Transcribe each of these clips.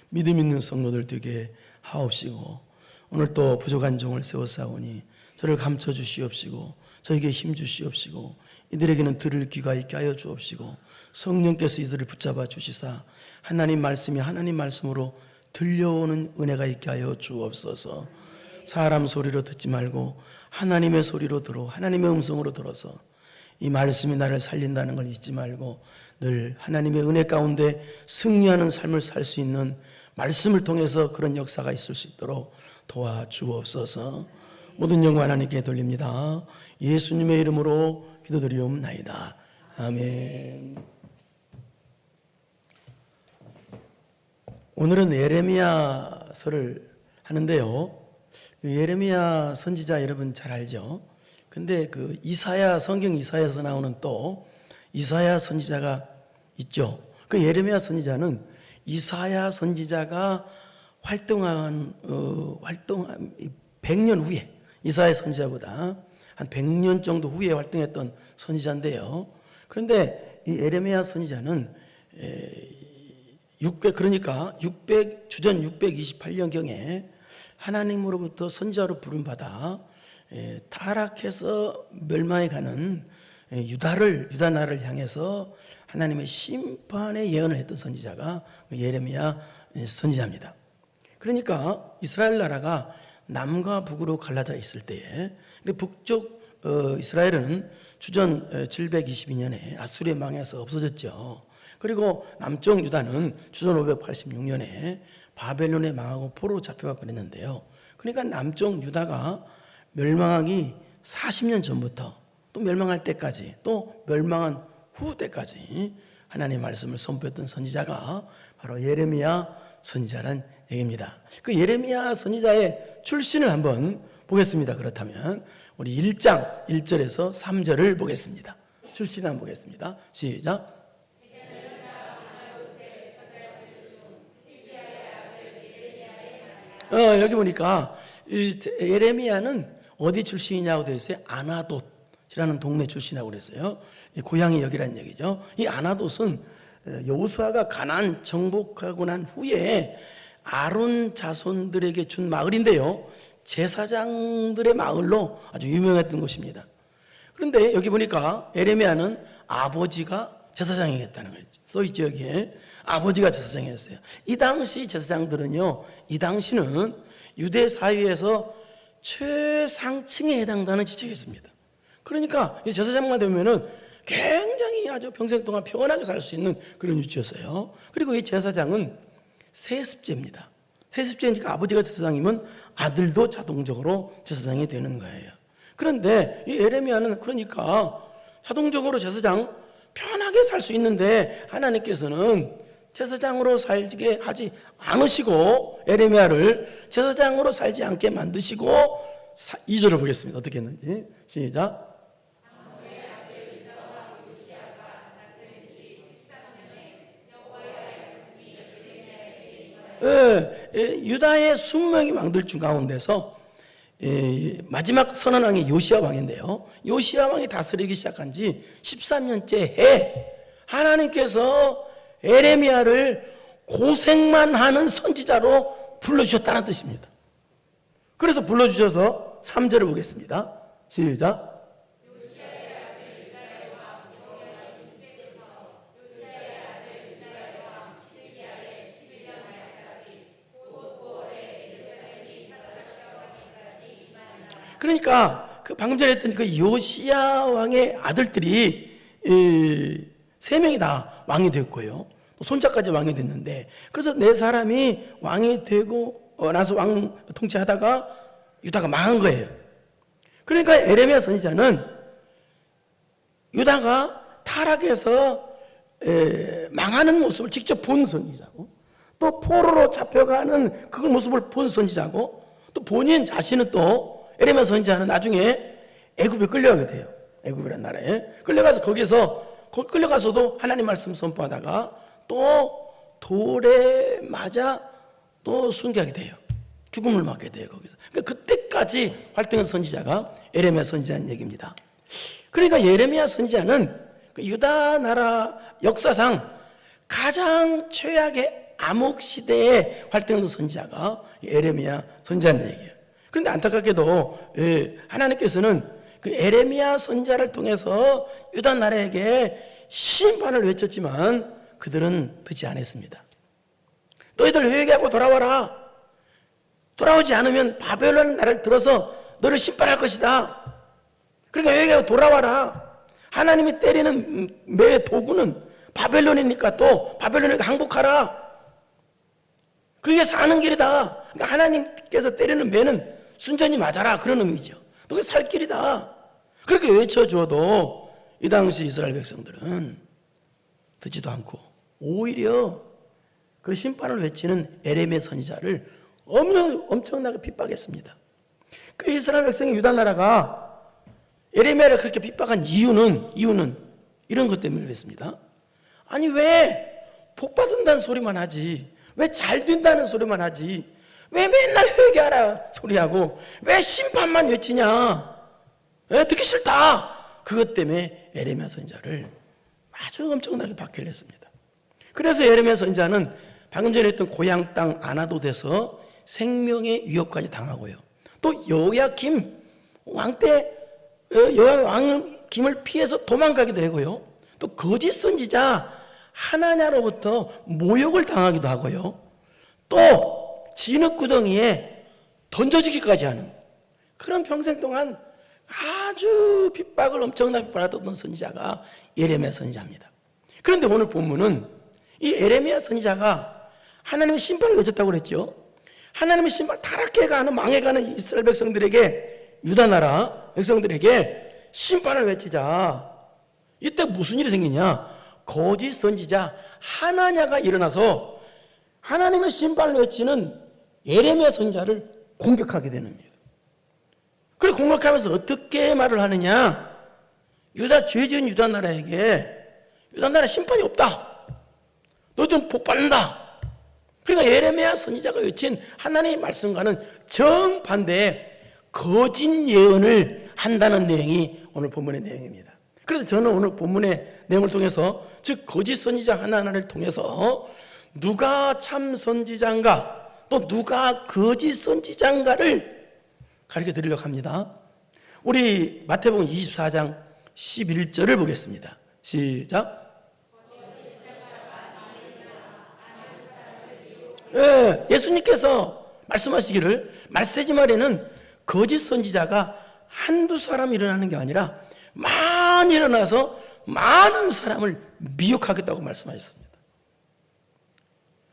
믿음 있는 성도들 되게 하옵시고, 오늘 또 부족한 종을 세워싸우니 저를 감춰 주시옵시고, 저에게 힘 주시옵시고, 이들에게는 들을 귀가 있게 하여 주옵시고, 성령께서 이들을 붙잡아 주시사 하나님 말씀이 하나님 말씀으로 들려오는 은혜가 있게 하여 주옵소서. 사람 소리로 듣지 말고 하나님의 소리로 들어, 하나님의 음성으로 들어서 이 말씀이 나를 살린다는 걸 잊지 말고 늘 하나님의 은혜 가운데 승리하는 삶을 살 수 있는 말씀을 통해서 그런 역사가 있을 수 있도록 도와주옵소서. 모든 영광 하나님께 돌립니다. 예수님의 이름으로 기도드리옵나이다. 아멘. 오늘은 예레미야서를 하는데요, 예레미야 선지자 여러분 잘 알죠? 근데 그 이사야, 성경 이사야에서 나오는 또 이사야 선지자가 있죠. 그 예레미야 선지자는 이사야 선지자가 활동한 100년 후에, 이사야 선지자보다 한 100년 정도 후에 활동했던 선지자인데요. 그런데 이 예레미야 선지자는 주전 628년경에 하나님으로부터 선지자로 부름받아 타락해서 멸망해 가는 유다 나라를 향해서 하나님의 심판의 예언을 했던 선지자가 예레미야 선지자입니다. 그러니까 이스라엘 나라가 남과 북으로 갈라져 있을 때에, 근데 북쪽 이스라엘은 주전 722년에 아수리에 망해서 없어졌죠. 그리고 남쪽 유다는 주전 586년에 바벨론에 망하고 포로로 잡혀가 그랬는데요. 그러니까 남쪽 유다가 멸망하기 40년 전부터 또 멸망할 때까지, 또 멸망한 후 때까지 하나님의 말씀을 선포했던 선지자가 바로 예레미야 선지자란 얘기입니다. 그 예레미야 선지자의 출신을 한번 보겠습니다. 그렇다면 우리 1장 1절에서 3절을 보겠습니다. 출신 한번 보겠습니다. 시작. 여기 보니까 예레미야는 어디 출신이냐고 되어 있어요. 아나돗이라는 동네 출신이라고 그랬어요. 고향이 여기란 얘기죠. 이 아나돗은 여호수아가 가나안 정복하고 난 후에 아론 자손들에게 준 마을인데요, 제사장들의 마을로 아주 유명했던 곳입니다. 그런데 여기 보니까 예레미야는 아버지가 제사장이었다는 거죠. 써있죠, 여기에. 아버지가 제사장이었어요. 이 당시 제사장들은요, 이 당시는 유대 사회에서 최상층에 해당하는 직책이었습니다. 그러니까 이 제사장만 되면은 굉장히 아주 평생 동안 평안하게 살 수 있는 그런 위치였어요. 그리고 이 제사장은 세습제입니다. 세습제니까 아버지가 제사장이면 아들도 자동적으로 제사장이 되는 거예요. 그런데 이 예레미야는 그러니까 자동적으로 제사장 편하게 살 수 있는데 하나님께서는 제사장으로 살게 하지 않으시고 예레미야를 제사장으로 살지 않게 만드시고, 2절을 보겠습니다. 어떻게 했는지. 시작. 유다의 20명의 왕들 중 가운데서 마지막 선한 왕이 요시야 왕인데요, 요시야 왕이 다스리기 시작한 지 13년째 해 하나님께서 예레미야를 고생만 하는 선지자로 불러주셨다는 뜻입니다. 그래서 불러주셔서 3절을 보겠습니다. 시작. 그러니까 그 방금 전에 했던 그 요시야 왕의 아들들이 3명이 다 왕이 됐고요, 또 손자까지 왕이 됐는데, 그래서 4사람이 왕이 되고 나서 왕 통치하다가 유다가 망한 거예요. 그러니까 예레미야 선지자는 유다가 타락해서 망하는 모습을 직접 본 선지자고, 또 포로로 잡혀가는 그 모습을 본 선지자고, 또 본인 자신은 또 예레미야 선지자는 나중에 애굽에 끌려가게 돼요. 애굽이라는 나라에 끌려가서 끌려가서도 하나님 말씀 선포하다가 또 돌에 맞아 또 순교하게 돼요. 죽음을 맞게 돼요, 거기서. 그러니까 그때까지 활동한 선지자가 예레미야 선지자는 얘기입니다. 그러니까 예레미야 선지자는 그 유다 나라 역사상 가장 최악의 암흑 시대에 활동하는 선지자가 에레미야 선지자는 얘기예요. 그런데 안타깝게도 하나님께서는 그 에레미야 선지자를 통해서 유다 나라에게 심판을 외쳤지만 그들은 듣지 않았습니다. 너희들 회개하고 돌아와라. 돌아오지 않으면 바벨론 나라를 들어서 너를 심판할 것이다. 그러니까 회개하고 돌아와라. 하나님이 때리는 매의 도구는 바벨론이니까 또 바벨론에게 항복하라. 그게 사는 길이다. 그러니까 하나님께서 때리는 매는 순전히 맞아라. 그런 의미죠. 그게 살 길이다. 그렇게 외쳐줘도 이 당시 이스라엘 백성들은 듣지도 않고 오히려 그 심판을 외치는 에레미야 선지자를 엄청나게 핍박했습니다. 그 이스라엘 백성이 유다 나라가 에레미야를 그렇게 핍박한 이유는 이런 것 때문에 그랬습니다. 아니 왜 복 받는다는 소리만 하지? 왜 잘 된다는 소리만 하지? 왜 맨날 회개하라 소리하고 왜 심판만 외치냐? 듣기 싫다. 그것 때문에 에레미야 선지자를 아주 엄청나게 박해를 했습니다. 그래서 에레미야 선지자는 방금 전에 했던 고향 땅 아나돗에서 생명의 위협까지 당하고요. 또 여호야김 왕때 여호야김을 피해서 도망가기도 하고요. 또 거짓 선지자 하나냐로부터 모욕을 당하기도 하고요. 또 진흙구덩이에 던져지기까지 하는 그런 평생 동안 아주 핍박을 엄청나게 받았던 선지자가 에레미야 선지자입니다. 그런데 오늘 본문은 이 에레미야 선지자가 하나님의 심판을 외쳤다고 그랬죠. 하나님의 심판, 타락해가는 망해가는 이스라엘 백성들에게, 유다 나라 백성들에게 심판을 외치자. 이때 무슨 일이 생기냐? 거짓 선지자 하나냐가 일어나서 하나님의 심판을 외치는 에레미야 선지자를 공격하게 되는 겁니다. 그리고 공격하면서 어떻게 말을 하느냐? 죄 지은 유다 나라에게 유다 나라 심판이 없다. 너희들은 복 받는다. 그러니까 에레미야 선지자가 외친 하나님의 말씀과는 정반대의 거짓 예언을 한다는 내용이 오늘 본문의 내용입니다. 그래서 저는 오늘 본문의 내용을 통해서, 즉 거짓 선지자 하나하나를 통해서 누가 참 선지자인가 또 누가 거짓 선지자인가를 가르쳐 드리려고 합니다. 우리 마태복음 24장 11절을 보겠습니다. 시작. 예수님께서 말씀하시기를 말세지 말에는 거짓 선지자가 한두 사람 일어나는 게 아니라 많이 일어나서 많은 사람을 미혹하겠다고 말씀하셨습니다.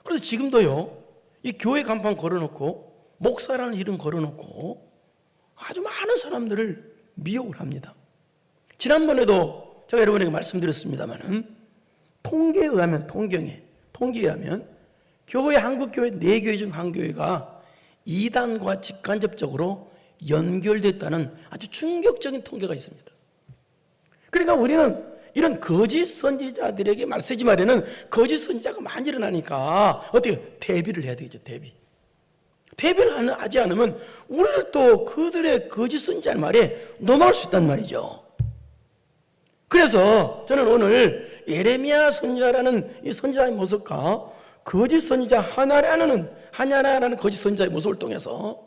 그래서 지금도요, 이 교회 간판 걸어놓고 목사라는 이름 걸어놓고 아주 많은 사람들을 미혹을 합니다. 지난번에도 제가 여러분에게 말씀드렸습니다만 통계에 의하면 교회, 한국교회 4교회 중 한 교회가 이단과 직간접적으로 연결됐다는 아주 충격적인 통계가 있습니다. 그러니까 우리는 이런 거짓 선지자들에게 말세지 말에는 거짓 선지자가 많이 일어나니까 어떻게 대비를 해야 되겠죠. 대비를 하지 않으면 우리를 또 그들의 거짓 선지자의 말에 넘어갈 수 있단 말이죠. 그래서 저는 오늘 에레미야 선지자라는 이 선지자의 모습과 거짓 선지자 하냐라는 거짓 선지자의 모습을 통해서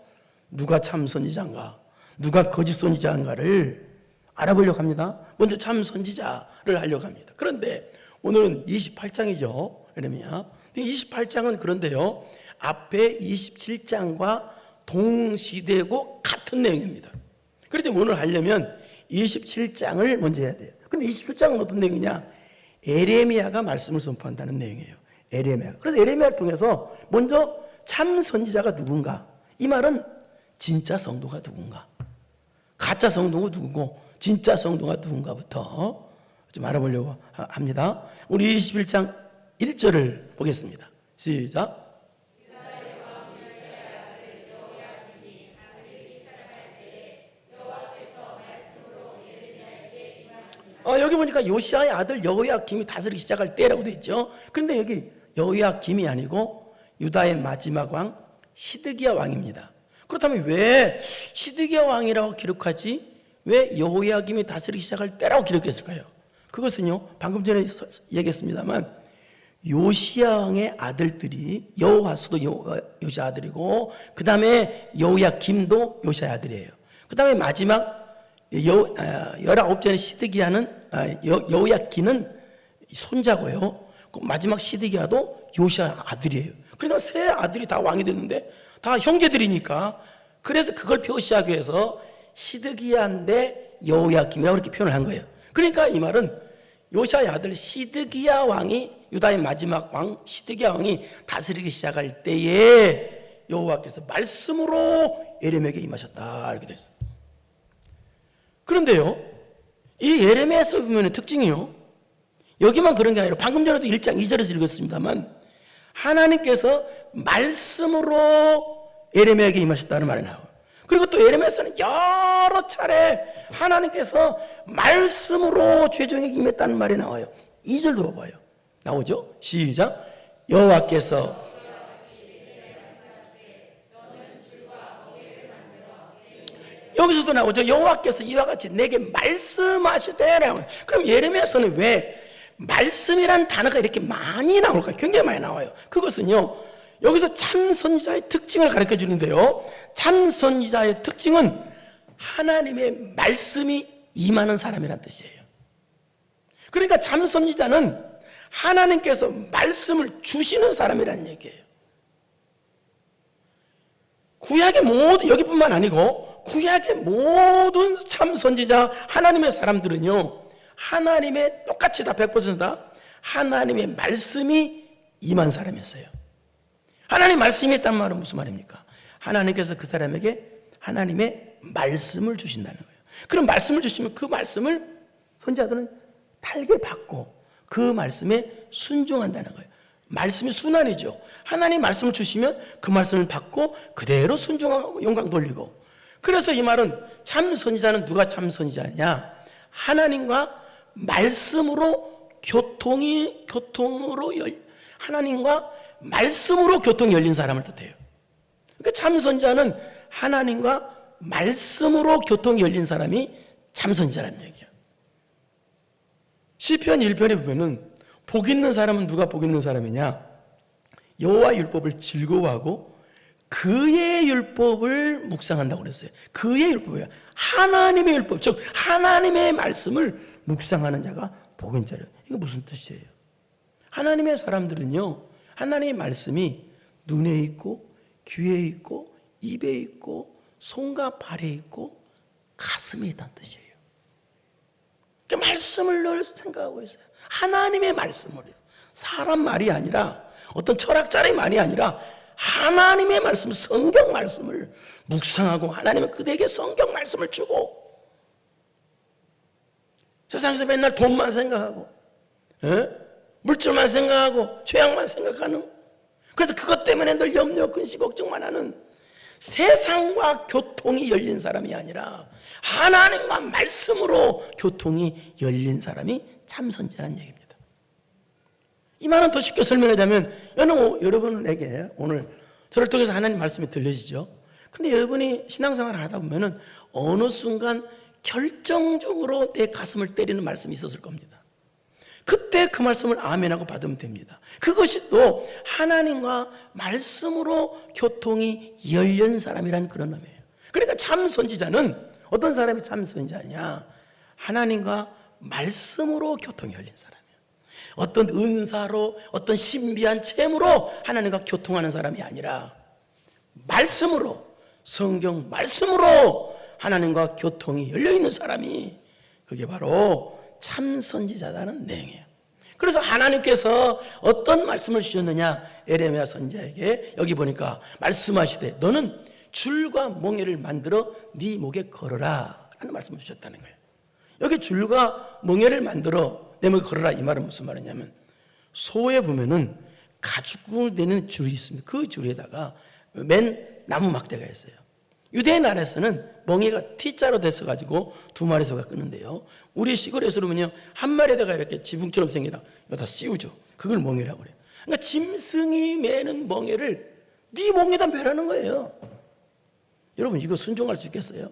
누가 참 선지자인가, 누가 거짓 선지자인가를 알아보려고 합니다. 먼저 참 선지자를 하려고 합니다. 그런데 오늘은 28장이죠. 에레미야. 28장은 그런데요, 앞에 27장과 동시되고 같은 내용입니다. 그런데 오늘 하려면 27장을 먼저 해야 돼요. 근데 27장은 어떤 내용이냐? 에레미야가 말씀을 선포한다는 내용이에요. 에레미야. 그래서 에레미야를 통해서 먼저 참 선지자가 누군가, 이 말은 진짜 성도가 누군가, 가짜 성도가 누구고 진짜 성도가 누군가부터 좀 알아보려고 합니다. 우리 21장 1절을 보겠습니다. 시작. 여기 보니까 요시야의 아들 여호야김이 다스리기 시작할 때라고 되어 있죠. 그런데 여기 여호야김이 아니고 유다의 마지막 왕 시드기야 왕입니다. 그렇다면 왜 시드기야 왕이라고 기록하지? 왜 여호야김이 다스리기 시작할 때라고 기록했을까요? 그것은요, 방금 전에 얘기했습니다만 요시야 왕의 아들들이 여호와스도 요시야 아들이고 그 다음에 여호야김도 요시야 아들이에요. 그 다음에 마지막 19전의 시드기야는 여호야기는 손자고요. 마지막 시드기야도 요시야 아들이에요. 그러니까 세 아들이 다 왕이 됐는데 다 형제들이니까 그래서 그걸 표시하기 위해서 시드기야인데 여호야김이라고 이렇게 표현을 한 거예요. 그러니까 이 말은 요시야의 아들 시드기야 왕이 유다의 마지막 왕 시드기야 왕이 다스리기 시작할 때에 여호와께서 말씀으로 예레미야에게 임하셨다 이렇게 됐어요. 그런데요, 이 예레미야에서 보면 특징이요, 여기만 그런 게 아니라 방금 전에도 1장 2절에서 읽었습니다만 하나님께서 말씀으로 예레미야에게 임하셨다는 말이 나와요. 그리고 또 예레미야서는 여러 차례 하나님께서 말씀으로 죄종에게 임했다는 말이 나와요. 2절도 봐봐요. 나오죠? 시작. 여호와께서 여기서도 나오죠. 여호와께서 이와 같이 내게 말씀하시되. 그럼 예레미야서는 왜 말씀이란 단어가 이렇게 많이 나올까요? 굉장히 많이 나와요. 그것은요, 여기서 참 선지자의 특징을 가르쳐 주는데요, 참 선지자의 특징은 하나님의 말씀이 임하는 사람이란 뜻이에요. 그러니까 참 선지자는 하나님께서 말씀을 주시는 사람이란 얘기예요. 구약의 모든, 여기뿐만 아니고 구약의 모든 참 선지자 하나님의 사람들은요, 하나님의 똑같이 다 100%다 하나님의 말씀이 임한 사람이었어요. 하나님 말씀이 있다는 말은 무슨 말입니까? 하나님께서 그 사람에게 하나님의 말씀을 주신다는 거예요. 그럼 말씀을 주시면 그 말씀을 선지자들은 달게 받고 그 말씀에 순종한다는 거예요. 말씀이 순환이죠. 하나님 말씀을 주시면 그 말씀을 받고 그대로 순종하고 영광 돌리고. 그래서 이 말은 참 선지자는 누가 참 선지자냐? 하나님과 말씀으로 하나님과 말씀으로 교통이 열린 사람을 뜻해요. 그러니까 참 선지자는 하나님과 말씀으로 교통이 열린 사람이 참 선지자라는 얘기예요. 시편 1편에 보면은 복 있는 사람은 누가 복 있는 사람이냐? 여호와 율법을 즐거워하고 그의 율법을 묵상한다고 그랬어요. 그의 율법이에요. 하나님의 율법, 즉 하나님의 말씀을 묵상하는 자가 복인 자래요. 이거 무슨 뜻이에요? 하나님의 사람들은요, 하나님의 말씀이 눈에 있고 귀에 있고 입에 있고 손과 발에 있고 가슴에 있다는 뜻이에요. 그 말씀을 늘 생각하고 있어요. 하나님의 말씀을요. 사람 말이 아니라 어떤 철학자의 말이 아니라 하나님의 말씀, 성경 말씀을 묵상하고 하나님은 그대에게 성경 말씀을 주고, 세상에서 맨날 돈만 생각하고 물질만 생각하고 죄악만 생각하는, 그래서 그것 때문에 늘 염려, 근심, 걱정만 하는 세상과 교통이 열린 사람이 아니라 하나님과 말씀으로 교통이 열린 사람이 참 선지자라는 얘기입니다. 이 말은 더 쉽게 설명하자면, 여러분에게 오늘 저를 통해서 하나님 말씀이 들려지죠. 근데 여러분이 신앙생활을 하다 보면은 어느 순간 결정적으로 내 가슴을 때리는 말씀이 있었을 겁니다. 그때 그 말씀을 아멘하고 받으면 됩니다. 그것이 또 하나님과 말씀으로 교통이 열린 사람이라는 그런 의미예요. 그러니까 참 선지자는, 어떤 사람이 참 선지자냐? 하나님과 말씀으로 교통이 열린 사람이에요. 어떤 은사로, 어떤 신비한 체험으로 하나님과 교통하는 사람이 아니라 말씀으로, 성경 말씀으로 하나님과 교통이 열려있는 사람이, 그게 바로 참 선지자라는 내용이에요. 그래서 하나님께서 어떤 말씀을 주셨느냐? 예레미야 선지자에게 여기 보니까 말씀하시되 너는 줄과 멍에를 만들어 네 목에 걸어라 하는 말씀을 주셨다는 거예요. 여기 줄과 멍에를 만들어 내 목에 걸어라, 이 말은 무슨 말이냐면, 소에 보면은 가죽을 내는 줄이 있습니다. 그 줄에다가 맨 나무 막대가 있어요. 유대의 나라에서는 멍에가 T자로 됐어가지고 두 마리 소가 끄는데요, 우리 시골에서 보면요, 한 마리에다가 이렇게 지붕처럼 생기다 이거 다 씌우죠. 그걸 멍에라고 그래요. 그러니까 짐승이 매는 멍에를 네 목에다 매라는 거예요. 여러분, 이거 순종할 수 있겠어요?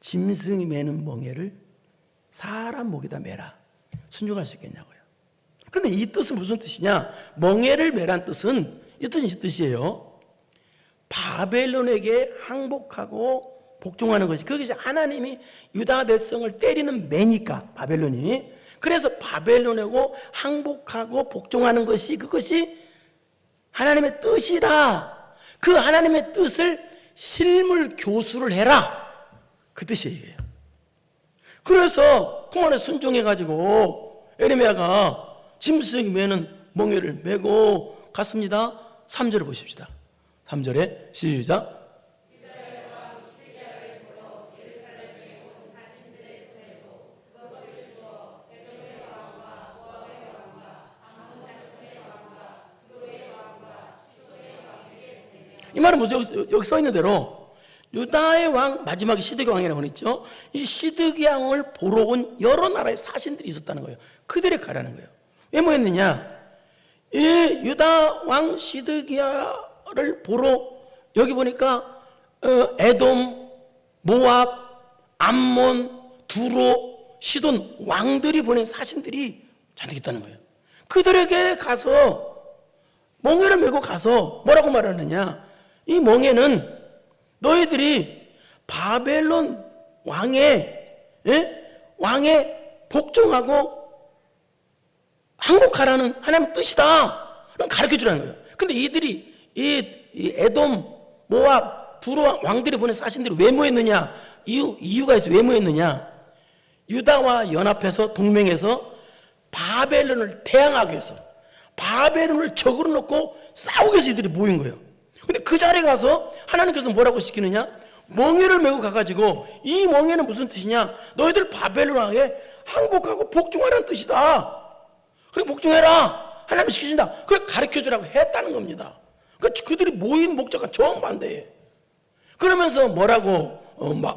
짐승이 매는 멍에를 사람 목에다 매라. 순종할 수 있겠냐고요. 그런데 이 뜻은 무슨 뜻이냐? 멍에를 매란 뜻은 이 뜻이에요. 바벨론에게 항복하고 복종하는 것이, 그것이 하나님이 유다 백성을 때리는 매니까, 바벨론이. 그래서 바벨론하고 항복하고 복종하는 것이, 그것이 하나님의 뜻이다. 그 하나님의 뜻을 실물 교수를 해라, 그 뜻이에요. 그래서 그 말에 순종해가지고 에레미야가 짐승이 매는 멍에를 메고 갔습니다. 3절을 보십시다. 3절에 시작. 이 말은 뭐죠? 여기 써 있는 대로 유다의 왕, 마지막에 시드기 왕이라고 했죠. 이 시드기 왕을 보러 온 여러 나라의 사신들이 있었다는 거예요. 그들에 가라는 거예요. 왜 뭐였느냐? 이 유다 왕 시드기야를 보러 여기 보니까 에돔, 모압, 암몬, 두로, 시돈 왕들이 보낸 사신들이 잔뜩 있다는 거예요. 그들에게 가서 멍에를 메고 가서 뭐라고 말하느냐? 이 멍에는 너희들이 바벨론 왕의 복종하고 항복하라는 하나님의 뜻이다. 그럼 가르쳐 주라는 거예요. 근데 이들이 이 에돔, 모압, 두로 왕들이 보낸 사신들이 왜 모였느냐? 이유가 있어. 왜 모였느냐? 유다와 연합해서 동맹해서 바벨론을 대항하기 위해서, 바벨론을 적으로 놓고 싸우기 위해서 이들이 모인 거예요. 근데 그 자리에 가서 하나님께서 뭐라고 시키느냐? 멍에를 메고 가가지고, 이 멍에는 무슨 뜻이냐? 너희들 바벨론 왕에 항복하고 복종하라는 뜻이다. 그래, 복종해라. 하나님이 시키신다. 그걸 가르쳐주라고 했다는 겁니다. 그러니까 그들이 모인 목적과 정반대예요. 그러면서 뭐라고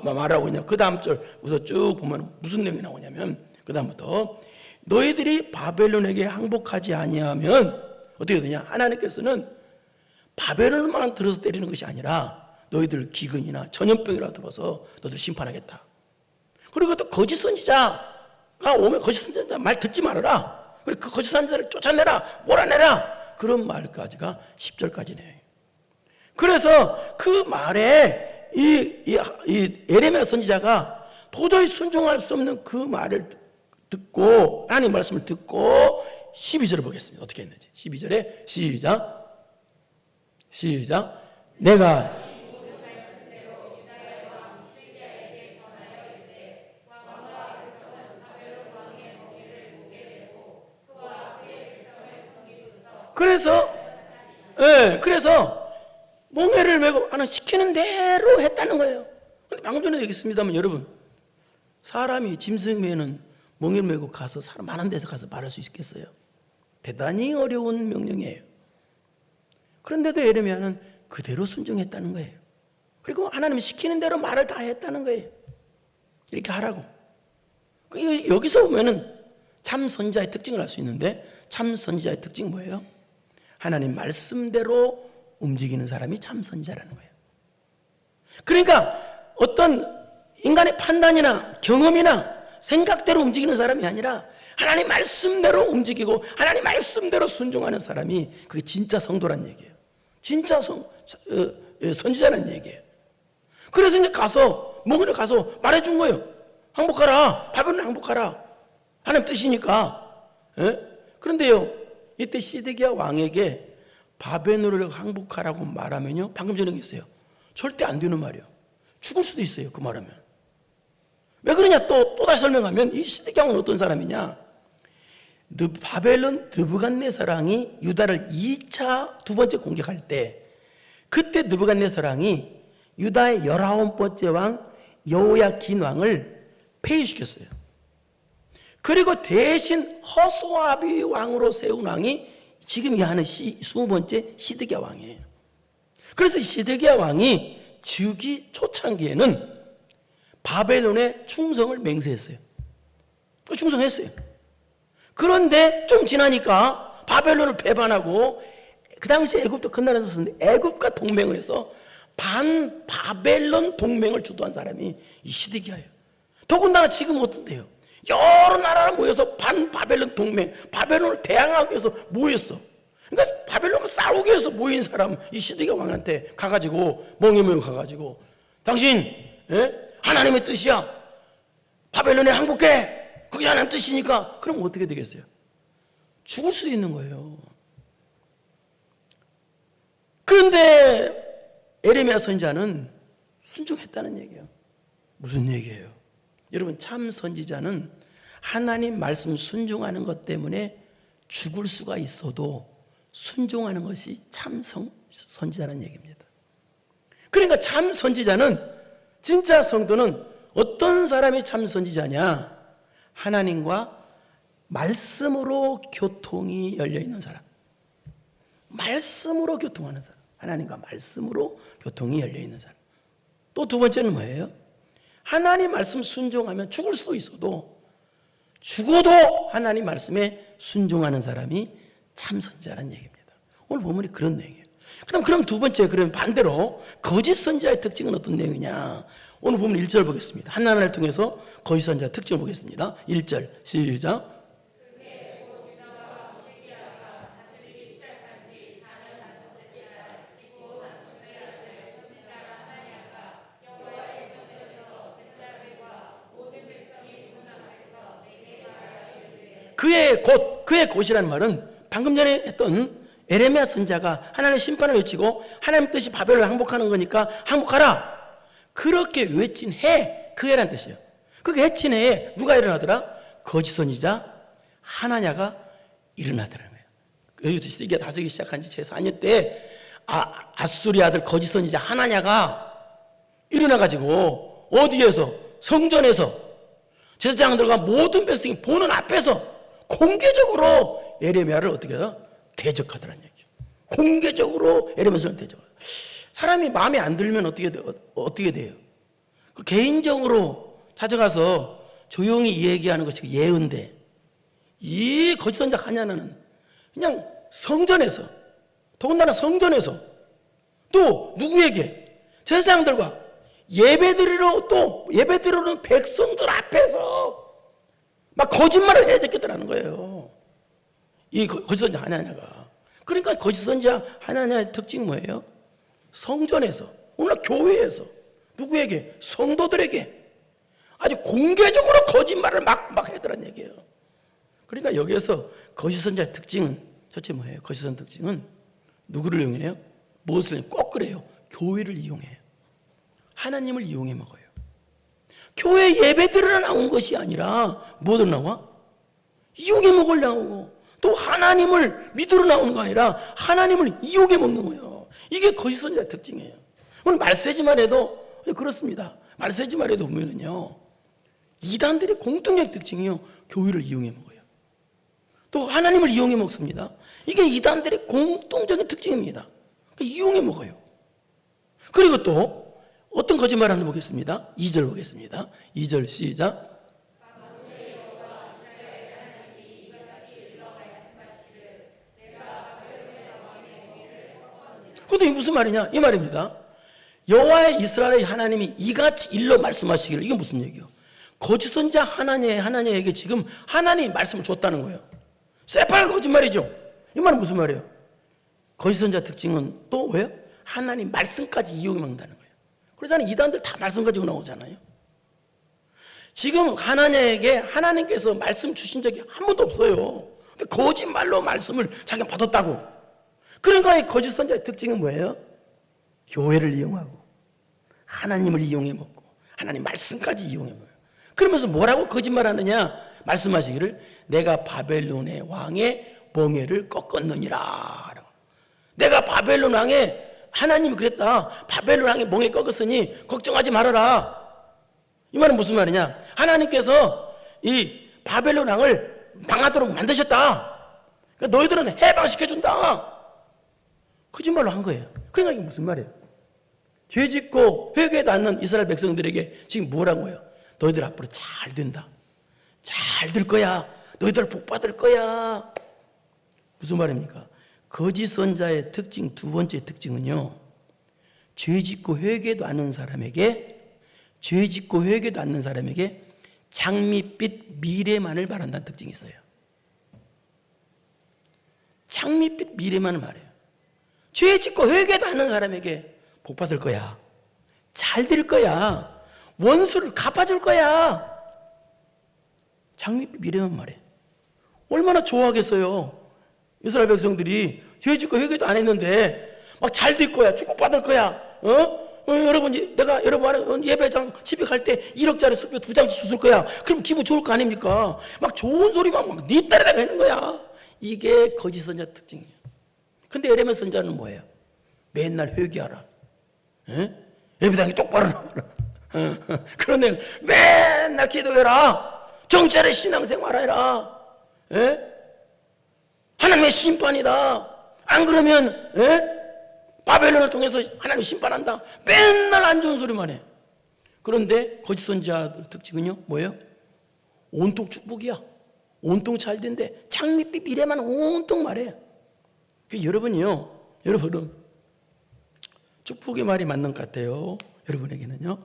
말하고 있냐? 그 다음 절부터 쭉 보면 무슨 내용이 나오냐면, 그 다음부터 너희들이 바벨론에게 항복하지 아니하면 어떻게 되냐? 하나님께서는 바벨론만 들어서 때리는 것이 아니라 너희들 기근이나 전염병이라 들어서 너희들 심판하겠다. 그리고 또 거짓 선지자가 오면 거짓 선지자 말 듣지 말아라. 그리고 그 거짓 선지자를 쫓아내라, 몰아내라. 그런 말까지가 10절까지네요. 그래서 그 말에 이 에레미야 선지자가 도저히 순종할 수 없는 그 말을 듣고, 하나님 말씀을 듣고 12절을 보겠습니다. 어떻게 했는지. 12절에 시작. 내가 그래서 멍에를 메고 하는 시키는 대로 했다는 거예요. 근데 방금 전에 얘기했습니다만, 여러분, 사람이 짐승 매는 멍에를 메고 가서 사람 많은 데서 가서 말할 수 있겠어요? 대단히 어려운 명령이에요. 그런데도 에레미야는 그대로 순종했다는 거예요. 그리고 하나님이 시키는 대로 말을 다 했다는 거예요. 이렇게 하라고. 여기서 보면은 참 선지자의 특징을 알 수 있는데, 참 선지자의 특징이 뭐예요? 하나님 말씀대로 움직이는 사람이 참 선지자라는 거예요. 그러니까 어떤 인간의 판단이나 경험이나 생각대로 움직이는 사람이 아니라 하나님 말씀대로 움직이고 하나님 말씀대로 순종하는 사람이, 그게 진짜 성도란 얘기예요. 진짜 선지자란 얘기예요. 그래서 이제 가서 멍에를 가서 말해준 거예요. 항복하라, 바벨론 항복하라, 하나님 뜻이니까. 그런데요, 이때 시드기야 왕에게 바벨론을 항복하라고 말하면요, 방금 전에 얘기했어요, 절대 안 되는 말이에요. 죽을 수도 있어요, 그 말하면. 왜 그러냐? 또 다시 설명하면, 이 시드기야 왕은 어떤 사람이냐? 바벨론 느부갓네살왕이 유다를 2차 두 번째 공격할 때, 그때 느부갓네살왕이 유다의 19번째 왕 여호야킨 왕을 폐위시켰어요. 그리고 대신 허수아비 왕으로 세운 왕이 지금 이 하는 20번째 시드기야 왕이에요. 그래서 시드기야 왕이 즉위 초창기에는 바벨론에 충성을 맹세했어요. 충성했어요. 그런데 좀 지나니까 바벨론을 배반하고, 그 당시에 애굽도 큰 나라에서 썼는데 애굽과 동맹을 해서 반바벨론 동맹을 주도한 사람이 이 시드기야예요. 더군다나 지금 어떤데요? 여러 나라를 모여서 반바벨론 동맹, 바벨론을 대항하기 위해서 모였어. 그러니까 바벨론과 싸우기 위해서 모인 사람, 이 시드기야 왕한테 가가지고 멍에멍에 가가지고 당신 하나님의 뜻이야, 바벨론에 항복해, 그게 하나님 뜻이니까. 그럼 어떻게 되겠어요? 죽을 수도 있는 거예요. 그런데 에레미야 선지자는 순종했다는 얘기예요. 무슨 얘기예요? 여러분, 참 선지자는 하나님 말씀 순종하는 것 때문에 죽을 수가 있어도 순종하는 것이 참 선지자라는 얘기입니다. 그러니까 참 선지자는, 진짜 성도는 어떤 사람이 참 선지자냐? 하나님과 말씀으로 교통이 열려있는 사람, 말씀으로 교통하는 사람, 하나님과 말씀으로 교통이 열려있는 사람. 또 두 번째는 뭐예요? 하나님 말씀 순종하면 죽을 수도 있어도 죽어도 하나님 말씀에 순종하는 사람이 참 선지자라는 얘기입니다. 오늘 본문이 그런 내용이에요. 그럼 두 번째, 그럼 반대로 거짓 선지자의 특징은 어떤 내용이냐? 오늘 보면 1절 보겠습니다. 하나님을 통해서 거짓 선지자 특징을 보겠습니다. 1절 시작. 그의 곧이라는 말은 방금 전에 했던 에레미야 선지자가 하나님의 심판을 외치고 하나님 뜻이 바벨론을 항복하는 거니까 항복하라, 그렇게 외친 해, 그 해란 뜻이에요. 그렇게 외친 해에 누가 일어나더라? 거짓 선지자 하나냐가 일어나더라는 거예요. 여기도 이게 다스리기 시작한 지 제4년 때 아수리 아들 거짓 선지자 하나냐가 일어나가지고 어디에서? 성전에서 제사장들과 모든 백성이 보는 앞에서 공개적으로 에레미야를 어떻게 해서 대적하더라는 얘기예요. 공개적으로 에레미야를 대적하더라. 사람이 마음에 안 들면 어떻게 돼요? 그 개인적으로 찾아가서 조용히 얘기하는 것이 예언인데, 이 거짓 선지자 하냐는 그냥 성전에서, 더군다나 성전에서 또 누구에게? 제사장들과 예배드리는 백성들 앞에서 막 거짓말을 해야 되겠다라는 거예요. 이 거짓 선지자 하나냐가. 그러니까 거짓 선지자 하나냐의 특징이 뭐예요? 성전에서, 오늘 교회에서 누구에게? 성도들에게 아주 공개적으로 거짓말을 막 해더란 얘기예요. 그러니까 여기에서 거짓 선지자의 특징은 첫째 뭐예요? 거짓 선지자 특징은 누구를 이용해요? 무엇을 이용해요? 꼭 그래요. 교회를 이용해요. 하나님을 이용해 먹어요. 교회 예배드리러 나온 것이 아니라 뭐로 나와? 이용해 먹으려고. 또 하나님을 믿으러 나오는 거 아니라 하나님을 이용해 먹는 거예요. 이게 거짓 선지자의 특징이에요. 오늘 말세지만 해도 그렇습니다. 말세지만 해도 보면은요, 이단들의 공통적인 특징이요, 교회를 이용해 먹어요. 또 하나님을 이용해 먹습니다. 이게 이단들의 공통적인 특징입니다. 그러니까 이용해 먹어요. 그리고 또 어떤 거짓말 하는 거 보겠습니다. 2절 보겠습니다. 2절 시작. 그것도 무슨 말이냐? 이 말입니다. 여호와의 이스라엘의 하나님이 이같이 일러 말씀하시기를. 이게 무슨 얘기예요? 거짓 선지자 하나님에게 지금 하나님이 말씀을 줬다는 거예요. 새빨간 거짓말이죠. 이 말은 무슨 말이에요? 거짓 선지자 특징은 또 왜요? 하나님 말씀까지 이용해 먹는다는 거예요. 그래서 이단들 다 말씀 가지고 나오잖아요. 지금 하나님에게 하나님께서 말씀 주신 적이 한 번도 없어요. 거짓말로 말씀을 자기가 받았다고. 그러니까 이 거짓 선지자의 특징은 뭐예요? 교회를 이용하고 하나님을 이용해 먹고 하나님 말씀까지 이용해 먹어요. 그러면서 뭐라고 거짓말하느냐? 말씀하시기를 내가 바벨론의 왕의 멍에를 꺾었느니라. 내가 바벨론 왕의, 하나님이 그랬다. 바벨론 왕의 멍에 꺾었으니 걱정하지 말아라. 이 말은 무슨 말이냐? 하나님께서 이 바벨론 왕을 망하도록 만드셨다. 그러니까 너희들은 해방시켜준다. 거짓말로 한 거예요. 그러니까 이게 무슨 말이에요? 죄짓고 회개도 않는 이스라엘 백성들에게 지금 뭐라고 해요? 너희들 앞으로 잘 된다. 잘 될 거야. 너희들 복 받을 거야. 무슨 말입니까? 거짓 선자의 특징, 두 번째 특징은요, 죄짓고 회개도 않는 사람에게 장밋빛 미래만을 말한다는 특징이 있어요. 장밋빛 미래만을 말해요. 죄 짓고 회개도 안 하는 사람에게 복 받을 거야. 잘 될 거야. 원수를 갚아줄 거야. 장밋빛 미래만 말해. 얼마나 좋아하겠어요. 이스라엘 백성들이 죄 짓고 회개도 안 했는데 막 잘 될 거야. 축복받을 거야. 여러분, 내가 여러분 예배당 집에 갈 때 1억짜리 수표 2장씩 주실 거야. 그럼 기분 좋을 거 아닙니까? 막 좋은 소리만 막 네 딸에다가 하는 거야. 이게 거짓 선자 특징이에요. 근데 에레미야 선자는 뭐예요? 맨날 회개하라. 예배당이 똑바로 나와라. 그런데 맨날 기도해라. 정찰의 신앙생활해라. 하나님의 심판이다. 안 그러면 바벨론을 통해서 하나님 심판한다. 맨날 안 좋은 소리만 해. 그런데 거짓 선지자 특징은요 뭐예요? 온통 축복이야. 온통 잘 된대. 장밋빛 미래만 온통 말해. 여러분이요, 여러분은 축복의 말이 맞는 것 같아요. 여러분에게는요,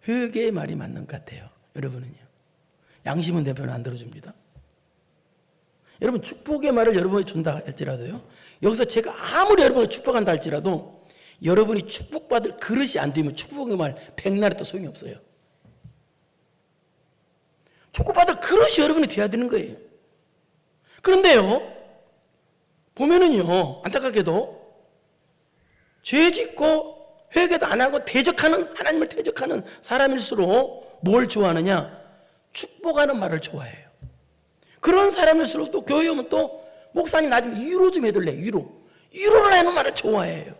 회개의 말이 맞는 것 같아요. 여러분은요, 양심은 내 편 안 들어줍니다. 여러분, 축복의 말을 여러분이 준다 할지라도요, 여기서 제가 아무리 여러분을 축복한다 할지라도 여러분이 축복받을 그릇이 안 되면 축복의 말 백날에 또 소용이 없어요. 축복받을 그릇이 여러분이 돼야 되는 거예요. 그런데요, 보면은요, 안타깝게도 죄 짓고 회개도 안 하고 대적하는, 하나님을 대적하는 사람일수록 뭘 좋아하느냐? 축복하는 말을 좋아해요. 그런 사람일수록 또 교회 오면 또 목사님 나 좀 위로 좀 해둘래. 위로를 하는 말을 좋아해요.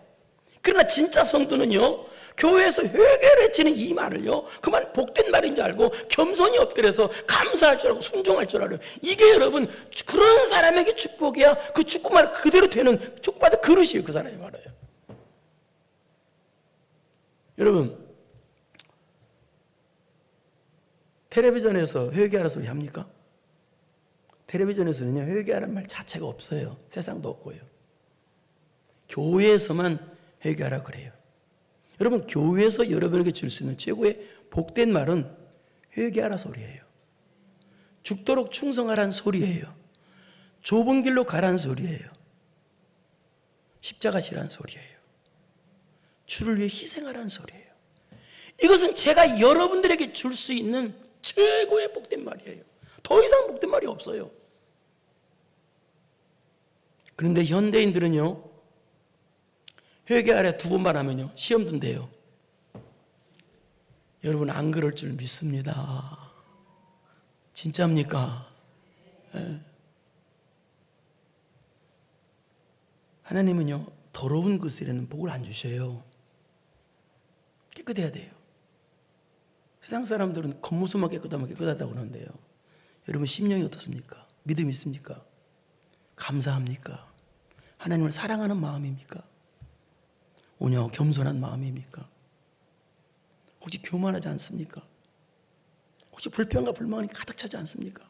그러나 진짜 성도는요, 교회에서 회개를 해치는 이 말을요, 그만 복된 말인 줄 알고 겸손이 엎드려서 감사할 줄 알고 순종할 줄 알아요. 이게 여러분 그런 사람에게 축복이야. 그 축복 말 그대로 되는 축복받은 그릇이에요. 그 사람이 말해요. 여러분, 텔레비전에서 회개하라 소리 합니까? 텔레비전에서는요, 회개하라는 말 자체가 없어요. 세상도 없고요. 교회에서만 회개하라 그래요. 여러분, 교회에서 여러분에게 줄 수 있는 최고의 복된 말은 회개하라 소리예요. 죽도록 충성하라는 소리예요. 좁은 길로 가라는 소리예요. 십자가 지라는 소리예요. 주를 위해 희생하라는 소리예요. 이것은 제가 여러분들에게 줄 수 있는 최고의 복된 말이에요. 더 이상 복된 말이 없어요. 그런데 현대인들은요, 회개하라 2번만 하면요, 시험 든대요. 여러분, 안 그럴 줄 믿습니다. 진짜입니까? 네. 하나님은요, 더러운 것에는 복을 안 주셔요. 깨끗해야 돼요. 세상 사람들은 겉모습만 깨끗하면 깨끗하다고 그러는데요, 여러분 심령이 어떻습니까? 믿음이 있습니까? 감사합니까? 하나님을 사랑하는 마음입니까? 온유하고 겸손한 마음입니까? 혹시 교만하지 않습니까? 혹시 불평과 불만이 가득 차지 않습니까?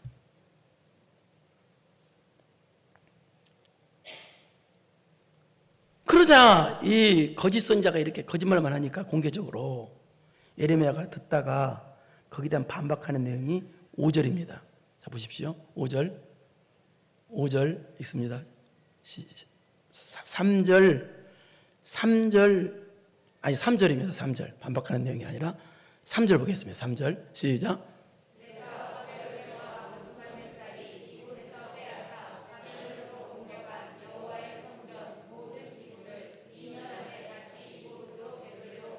그러자 이 거짓 선자가 이렇게 거짓말만 하니까 공개적으로 예레미야가 듣다가 거기에 대한 반박하는 내용이 5절입니다. 자, 보십시오. 5절 읽습니다. 3절입니다. 3절. 반박하는 내용이 아니라 3절 보겠습니다. 3절 시작.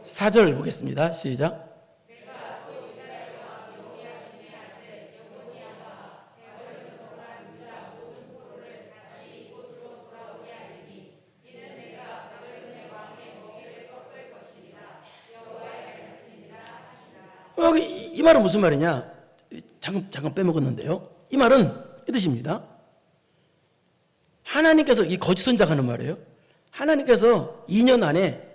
사절 보겠습니다. 시작. 이 말은 무슨 말이냐? 잠깐 빼먹었는데요. 이 말은 이 뜻입니다. 하나님께서, 이 거짓 선자가 하는 말이에요. 하나님께서 2년 안에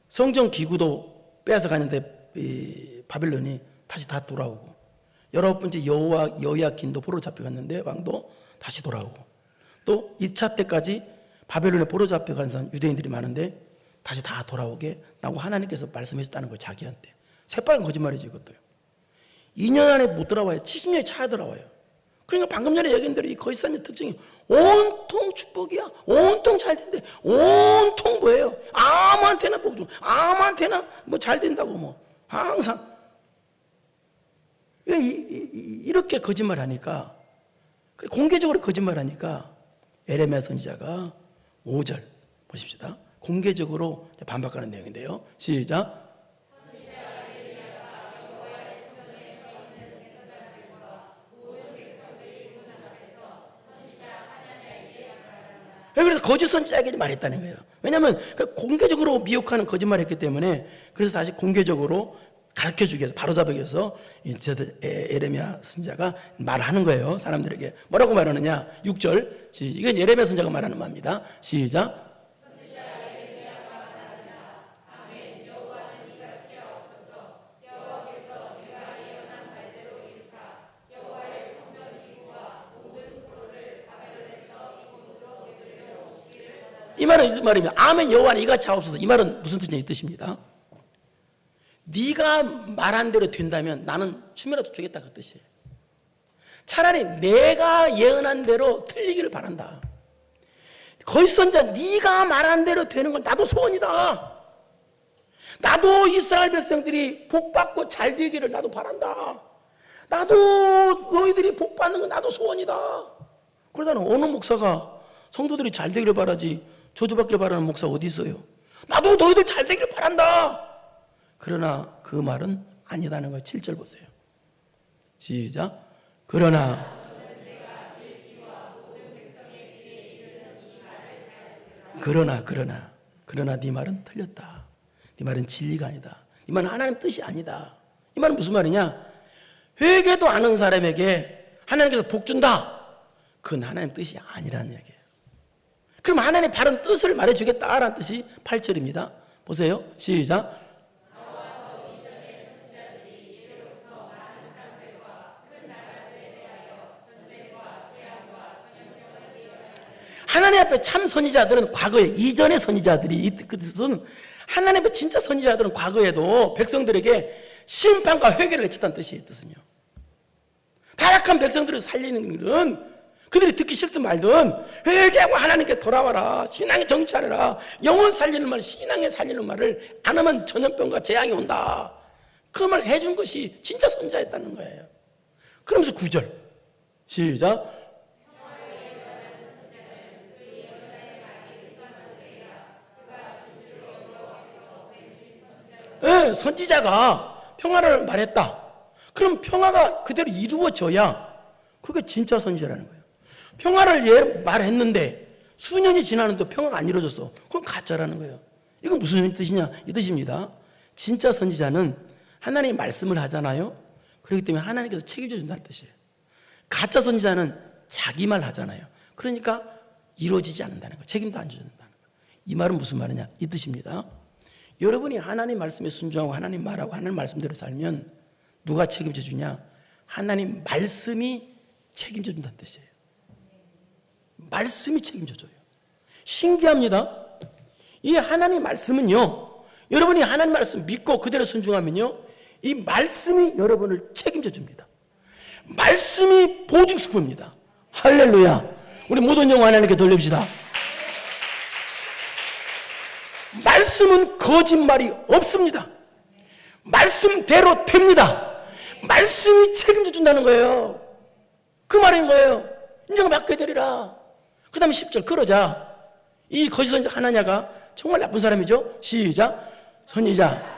성전 기구도 빼앗아 가는데 이 바벨론이 다시 다 돌아오고, 19번째 여호야긴도 포로로 잡혀갔는데 왕도 다시 돌아오고, 또 2차 때까지 바벨론에 포로 잡혀간 사람 유대인들이 많은데 다시 다 돌아오게 라고 하나님께서 말씀하셨다는 거예요. 자기한테. 새빨간 거짓말이죠, 이것도요. 2년 안에 못 돌아와요. 70년이 차야 돌아와요. 그러니까 방금 전에 얘기한 대로 이 거짓선지자 특징이 온통 축복이야. 온통 잘 된대. 온통 뭐예요? 아무한테나 복 줘. 아무한테나 뭐 잘 된다고 뭐. 항상. 이렇게 거짓말하니까, 공개적으로 거짓말하니까 에레미야 선지자가 5절 보십시다. 공개적으로 반박하는 내용인데요. 시작. 그래서 거짓 선지자에게 말했다는 거예요. 왜냐하면 공개적으로 미혹하는 거짓말을 했기 때문에, 그래서 다시 공개적으로 가르쳐주기 위해서, 바로잡기 위해서 에레미야 선지자가 말하는 거예요. 사람들에게 뭐라고 말하느냐. 6절, 이건 예레미야 선지자가 말하는 말입니다. 시작. 이 말은 무슨 말이냐. 아멘 여호와는 이같이 하옵소서. 이 말은 무슨 뜻이냐 이 뜻입니다. 네가 말한 대로 된다면 나는 춤이라도 주겠다 그 뜻이에요. 차라리 내가 예언한 대로 틀리기를 바란다. 거짓 선지자 네가 말한 대로 되는 건 나도 소원이다. 나도 이스라엘 백성들이 복 받고 잘 되기를 나도 바란다. 나도 너희들이 복 받는 건 나도 소원이다. 그러잖아. 어느 목사가 성도들이 잘 되기를 바라지 저주받기를 바라는 목사 어디 있어요? 나도 너희들 잘 되기를 바란다. 그러나 그 말은 아니다는 거예요. 7절 보세요. 시작. 그러나 네 말은 틀렸다. 네 말은 진리가 아니다. 네 말은 하나님 뜻이 아니다. 이 말은 무슨 말이냐? 회개도 안 하는 사람에게 하나님께서 복 준다. 그건 하나님 뜻이 아니라는 얘기예요. 그럼 하나님의 바른 뜻을 말해주겠다라는 뜻이 8절입니다. 보세요. 시작. 하나님 앞에 참 선지자들은 과거에, 이전의 선지자들이, 그 뜻은 하나님 앞에 진짜 선지자들은 과거에도 백성들에게 심판과 회개를 외쳤다는 뜻이에요. 뜻은요. 타락한 백성들을 살리는 일은 그들이 듣기 싫든 말든 회개하고 하나님께 돌아와라. 신앙의 정치하라. 영혼 살리는 말, 신앙에 살리는 말을 안 하면 전염병과 재앙이 온다. 그 말을 해준 것이 진짜 선지자였다는 거예요. 그러면서 9절 시작. 네, 선지자가 평화를 말했다. 그럼 평화가 그대로 이루어져야 그게 진짜 선지자라는 거예요. 평화를 말했는데 수년이 지나는데 평화가 안 이루어졌어. 그건 가짜라는 거예요. 이건 무슨 뜻이냐? 이 뜻입니다. 진짜 선지자는 하나님의 말씀을 하잖아요. 그렇기 때문에 하나님께서 책임져 준다는 뜻이에요. 가짜 선지자는 자기 말 하잖아요. 그러니까 이루어지지 않는다는 거예요. 책임도 안 져준다는 거예요. 이 말은 무슨 말이냐? 이 뜻입니다. 여러분이 하나님 말씀에 순종하고 하나님 말하고 하나님 말씀대로 살면 누가 책임져 주냐? 하나님 말씀이 책임져 준다는 뜻이에요. 말씀이 책임져 줘요. 신기합니다. 이 하나님 말씀은요, 여러분이 하나님 말씀 믿고 그대로 순종하면요, 이 말씀이 여러분을 책임져 줍니다. 말씀이 보증스프입니다. 할렐루야. 우리 모든 영혼 하나님께 돌립시다. 말씀은 거짓말이 없습니다. 말씀대로 됩니다. 말씀이 책임져 준다는 거예요. 그 말인 거예요. 인정받게 되리라. 그 다음에 10절. 그러자 이 거짓 선지자 하나냐가 정말 나쁜 사람이죠. 시작. 선지자.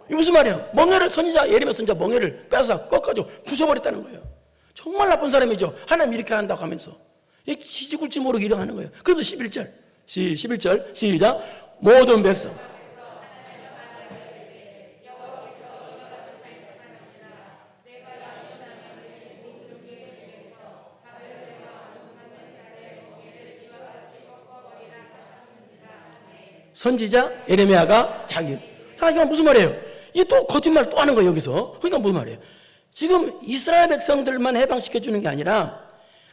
이게 무슨 말이에요? 멍에를 선지자, 예레미야 선지자 멍에를 빼서 꺾어가지고 부숴버렸다는 거예요. 정말 나쁜 사람이죠. 하나님 이렇게 한다고 하면서 지지굴지 모르게 일어나는 거예요. 그래도 11절 11절 시작. 모든 백성 선지자 예레미야가 자기가 무슨 말이에요? 이게 또 거짓말 또 하는 거예요. 여기서. 그러니까 무슨 말이에요? 지금 이스라엘 백성들만 해방시켜주는 게 아니라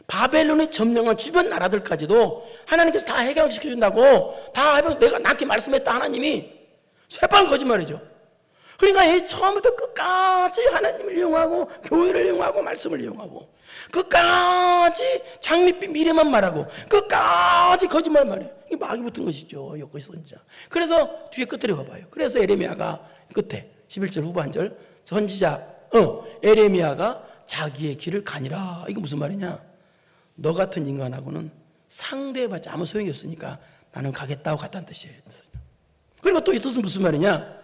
바벨론이 점령한 주변 나라들까지도 하나님께서 다 해방시켜준다고 다 내가 나한테 말씀했다 하나님이 새빨간 거짓말이죠. 그러니까 이 처음부터 끝까지 하나님을 이용하고 교회를 이용하고 말씀을 이용하고 끝까지 장밋빛 미래만 말하고 끝까지 거짓말 말해요. 이게 마귀 붙은 것이죠. 여기 선지자. 그래서 뒤에 끝들이 봐봐요. 그래서 에레미야가 끝에 11절 후반절 선지자 에레미야가 자기의 길을 가니라. 이거 무슨 말이냐? 너 같은 인간하고는 상대해봤자 아무 소용이 없으니까 나는 가겠다고 갔다는 뜻이에요. 그리고 또 이 뜻은 무슨 말이냐?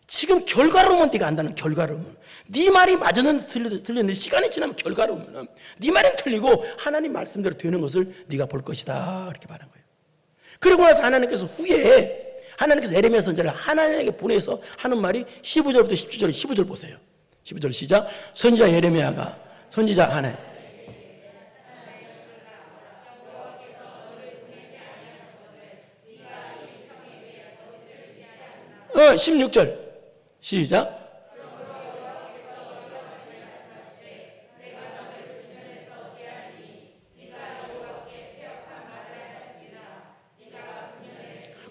지금 결과로만 네가 안다는 결과로만. 네 말이 맞았는데 틀렸는데 시간이 지나면 결과로면 네 말은 틀리고 하나님 말씀대로 되는 것을 네가 볼 것이다. 이렇게 말한 거예요. 그리고 나서 하나님께서 후에 하나님께서 에레미야 선지자를 하나님에게 보내서 하는 말이 15절부터 17절 15절 보세요. 15절 시작. 선지자 에레미야가 선지자 하나님 16절 시작.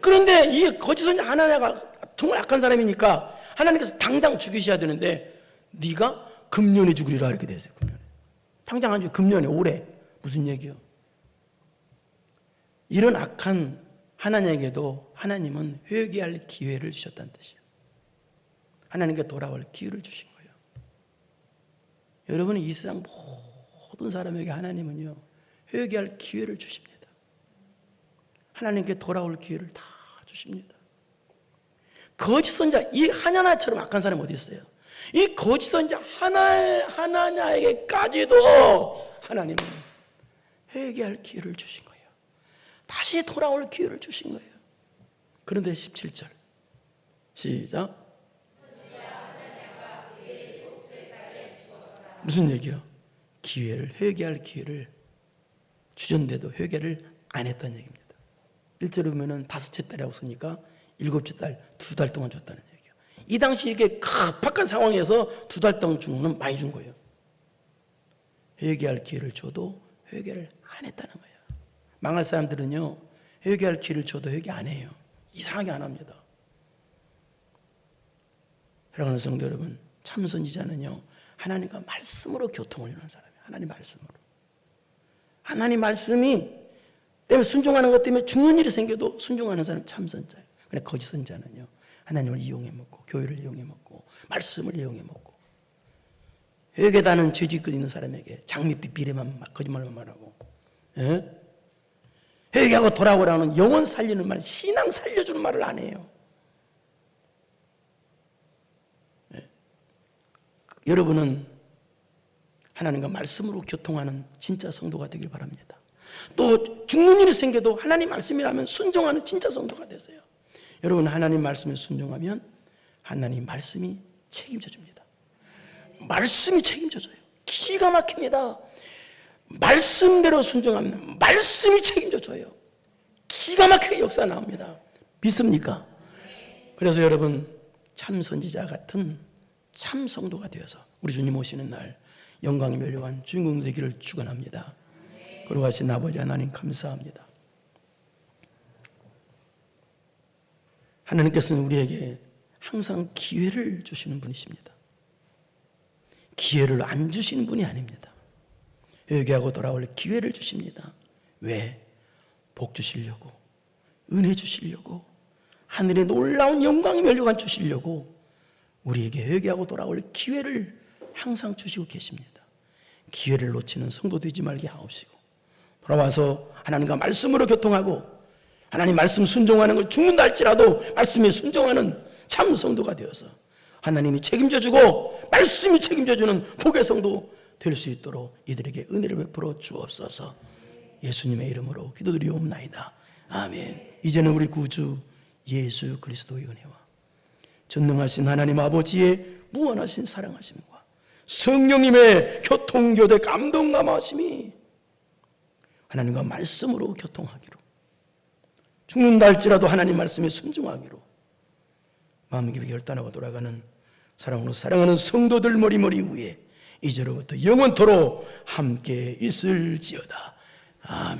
그런데 이 거짓 선지자 하나냐가 정말 악한 사람이니까 하나님께서 당장 죽이셔야 되는데 네가 금년에 죽으리라 이렇게 되었어요. 금년에. 당장 안 죽여. 금년에 올해. 무슨 얘기요? 이런 악한 하나님에게도 하나님은 회개할 기회를 주셨다는 뜻이에요. 하나님께 돌아올 기회를 주신 거예요. 여러분은 이 세상 모든 사람에게 하나님은요 회개할 기회를 주십니다. 하나님께 돌아올 기회를 다 주십니다. 거짓 선지자 이 하나냐처럼 악한 사람이 어디 있어요? 이 거짓 선지자 하나냐에게까지도 하나님은 회개할 기회를 주신 거예요. 다시 돌아올 기회를 주신 거예요. 그런데 17절 시작. 무슨 얘기야? 기회를 회개할 기회를 주셨는데도 회개를 안 했다는 얘기입니다. 1절에 보면은 5째 딸이라고 쓰니까 7째 딸 2달 동안 줬다는 얘기예요. 이 당시 이렇게 급박한 상황에서 2달 동안 준 거는 많이 준 거예요. 회개할 기회를 줘도 회개를 안 했다는 거예요. 망할 사람들은요 회개할 기회를 줘도 회개 안 해요. 이상하게 안 합니다. 사랑하는 성도 여러분, 참 선지자는요 하나님과 말씀으로 교통을 이루는 사람이에요. 하나님 말씀으로. 하나님 말씀이 때문에 순종하는 것 때문에 죽는 일이 생겨도 순종하는 사람은 참 선지자예요. 그런데 거짓 선지자는요 하나님을 이용해 먹고 교회를 이용해 먹고 말씀을 이용해 먹고 회개다는 죄짓고 있는 사람에게 장밋빛 비례만 거짓말만 말하고 회개하고 돌아오라는 영혼 살리는 말, 신앙 살려주는 말을 안 해요. 여러분은 하나님과 말씀으로 교통하는 진짜 성도가 되길 바랍니다. 또 죽는 일이 생겨도 하나님 말씀이라면 순종하는 진짜 성도가 되세요. 여러분 하나님 말씀에 순종하면 하나님 말씀이 책임져 줍니다. 말씀이 책임져 줘요. 기가 막힙니다. 말씀대로 순종하면 말씀이 책임져 줘요. 기가 막히게 역사 나옵니다. 믿습니까? 그래서 여러분 참 선지자 같은 참 성도가 되어서 우리 주님 오시는 날 영광이 멸류관 주인공 되기를 축원합니다. 거룩하신 아버지 하나님 감사합니다. 하나님께서는 우리에게 항상 기회를 주시는 분이십니다. 기회를 안 주시는 분이 아닙니다. 회개하고 돌아올 기회를 주십니다. 왜? 복 주시려고, 은혜 주시려고, 하늘의 놀라운 영광의 멸류관 주시려고 우리에게 회개하고 돌아올 기회를 항상 주시고 계십니다. 기회를 놓치는 성도 되지 말게 하옵시고 돌아와서 하나님과 말씀으로 교통하고 하나님 말씀 순종하는 걸 죽는다 할지라도 말씀에 순종하는 참 성도가 되어서 하나님이 책임져주고 말씀이 책임져주는 복의 성도 될 수 있도록 이들에게 은혜를 베풀어 주옵소서. 예수님의 이름으로 기도드리옵나이다. 아멘. 이제는 우리 구주 예수 그리스도의 은혜와 전능하신 하나님 아버지의 무한하신 사랑하심과 성령님의 교통교대 감동감하심이 하나님과 말씀으로 교통하기로, 죽는다 할지라도 하나님 말씀에 순종하기로 마음 깊이 결단하고 돌아가는 사랑으로 사랑하는 성도들 머리머리 위에 이제로부터 영원토록 함께 있을지어다. 아멘.